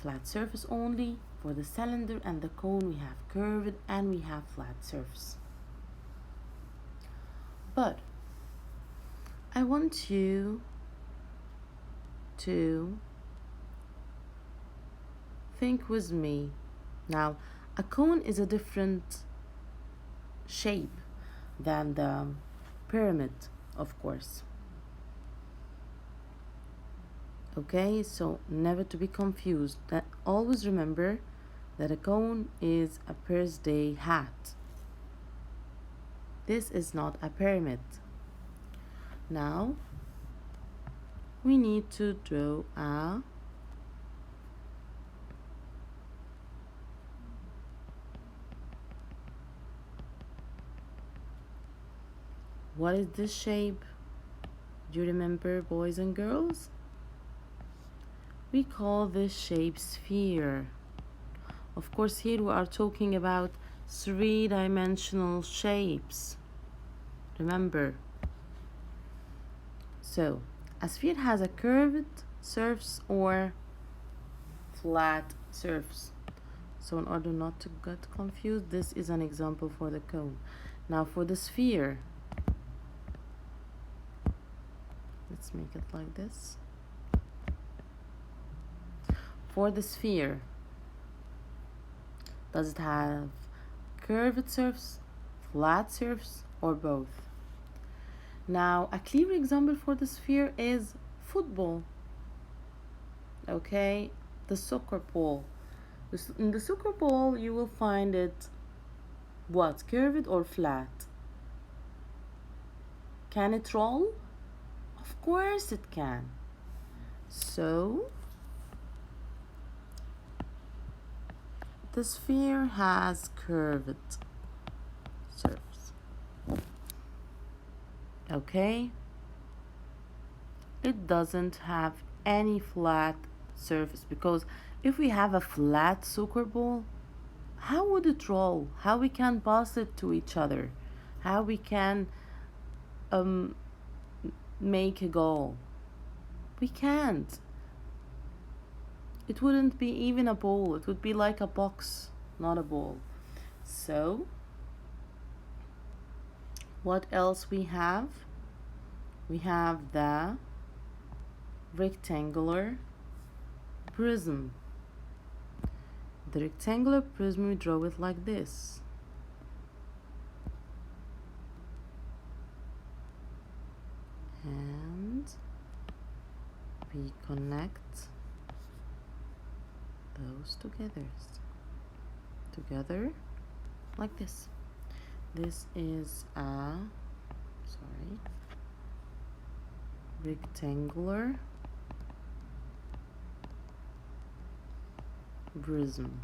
flat surface only. For the cylinder and the cone, we have curved and we have flat surface. But I want you to think with me. Now, a cone is a different shape than the pyramid, of course. Okay, so never to be confused. That always remember that a cone is a birthday hat. This is not a pyramid. Now we need to draw a what is this shape? Do you remember, boys and girls? We call this shape sphere. Of course, here we are talking about three-dimensional shapes. Remember. So, a sphere has a curved surface or flat surface. So in order not to get confused, this is an example for the cone. Now for the sphere, let's make it like this. For the sphere, does it have curved surface, flat surface, or both? Now, a clear example for the sphere is football. Okay, the soccer ball. In the soccer ball, you will find it what? Curved or flat? Can it roll? Of course it can. So, the sphere has curved surface. Okay? It doesn't have any flat surface because if we have a flat soccer ball, how would it roll? How we can pass it to each other? How we can make a goal? We can't. It wouldn't be even a ball. It would be like a box, not a ball. So, what else we have? We have the rectangular prism. The rectangular prism, we draw it like this. And we connect those together like this. This is a rectangular prism.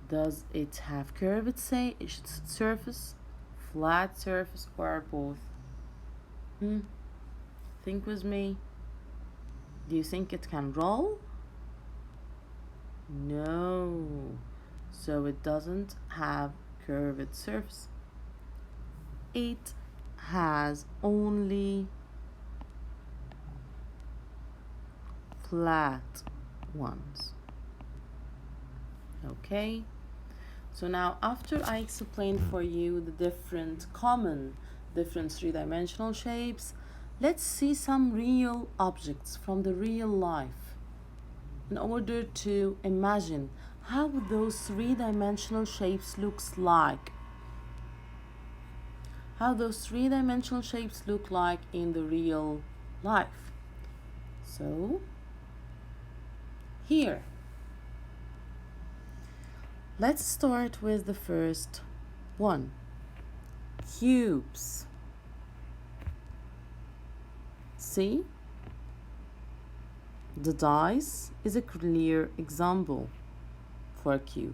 Does it have curved surface, flat surface, or both? Think with me. Do you think it can roll? No. So it doesn't have curved surface. It has only flat ones. Okay? So now after I explained for you the different three-dimensional shapes, let's see some real objects from the real life in order to imagine how those three-dimensional shapes looks like. How those three-dimensional shapes look like in the real life. So, here. Let's start with the first one. Cubes. See? The dice is a clear example for a cube.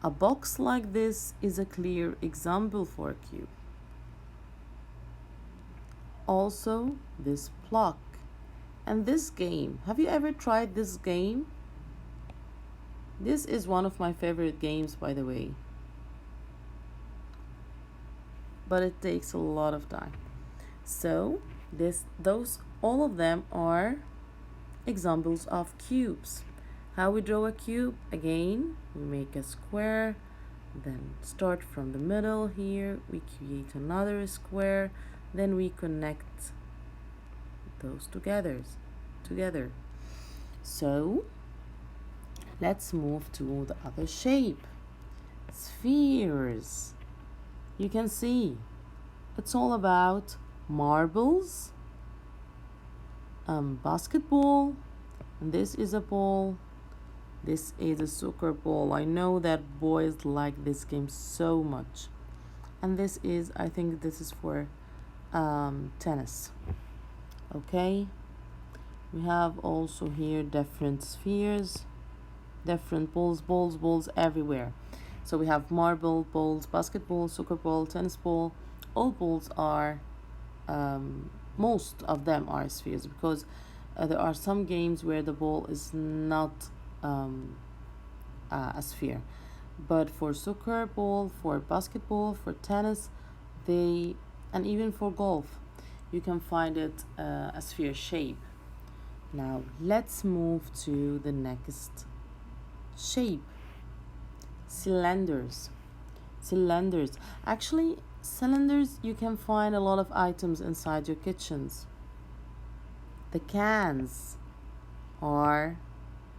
A box like this is a clear example for a cube. Also, this block and this game. Have you ever tried this game? This is one of my favorite games, by the way. But it takes a lot of time. So, all of them are examples of cubes. How we draw a cube? Again, we make a square, then start from the middle here, we create another square, then we connect those together. So let's move to the other shape. Spheres. You can see it's all about marbles, basketball, and this is a ball. This is a soccer ball. I know that boys like this game so much. And this is, I think this is for tennis. Okay. We have also here different spheres, different balls everywhere. So we have marble balls, basketball, soccer ball, tennis ball. All balls are, most of them are spheres, because there are some games where the ball is not a sphere. But for soccer ball, for basketball, for tennis, and even for golf, you can find it a sphere shape. Now let's move to the next shape. Cylinders. Actually, cylinders, you can find a lot of items inside your kitchens. The cans are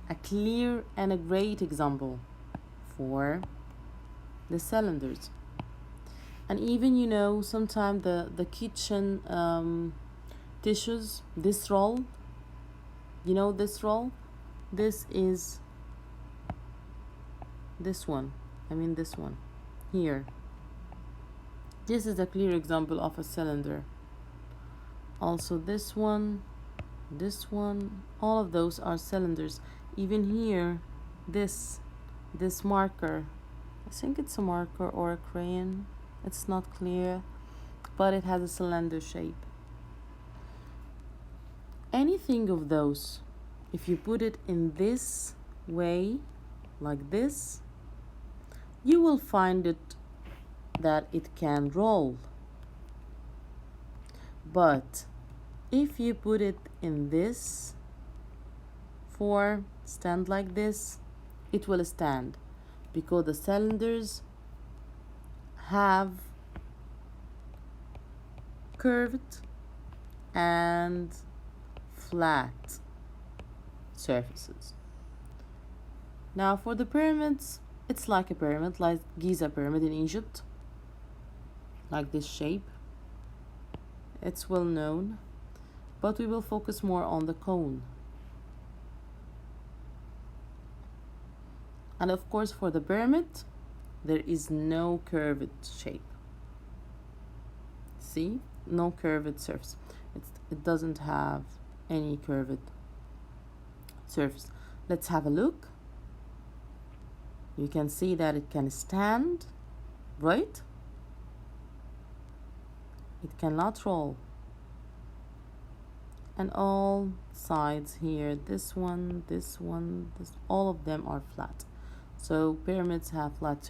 a clear and a great example for the cylinders. And even, sometimes the kitchen tissues, this roll, this roll, this is this one. This one here. This is a clear example of a cylinder. Also this one, all of those are cylinders. Even here, this marker, I think it's a marker or a crayon, it's not clear, but it has a cylinder shape. Anything of those, if you put it in this way, like this, you will find it that it can roll. But if you put it in this form, stand like this, it will stand, because the cylinders have curved and flat surfaces. Now for the pyramids, it's like a pyramid, like Giza pyramid in Egypt, like this shape. It's well known, but we will focus more on the cone. And of course, for the pyramid, there is no curved shape. See? No curved surface. It doesn't have any curved surface. Let's have a look. You can see that it can stand, right? It cannot roll. And all sides here, this one, all of them are flat. So pyramids have flat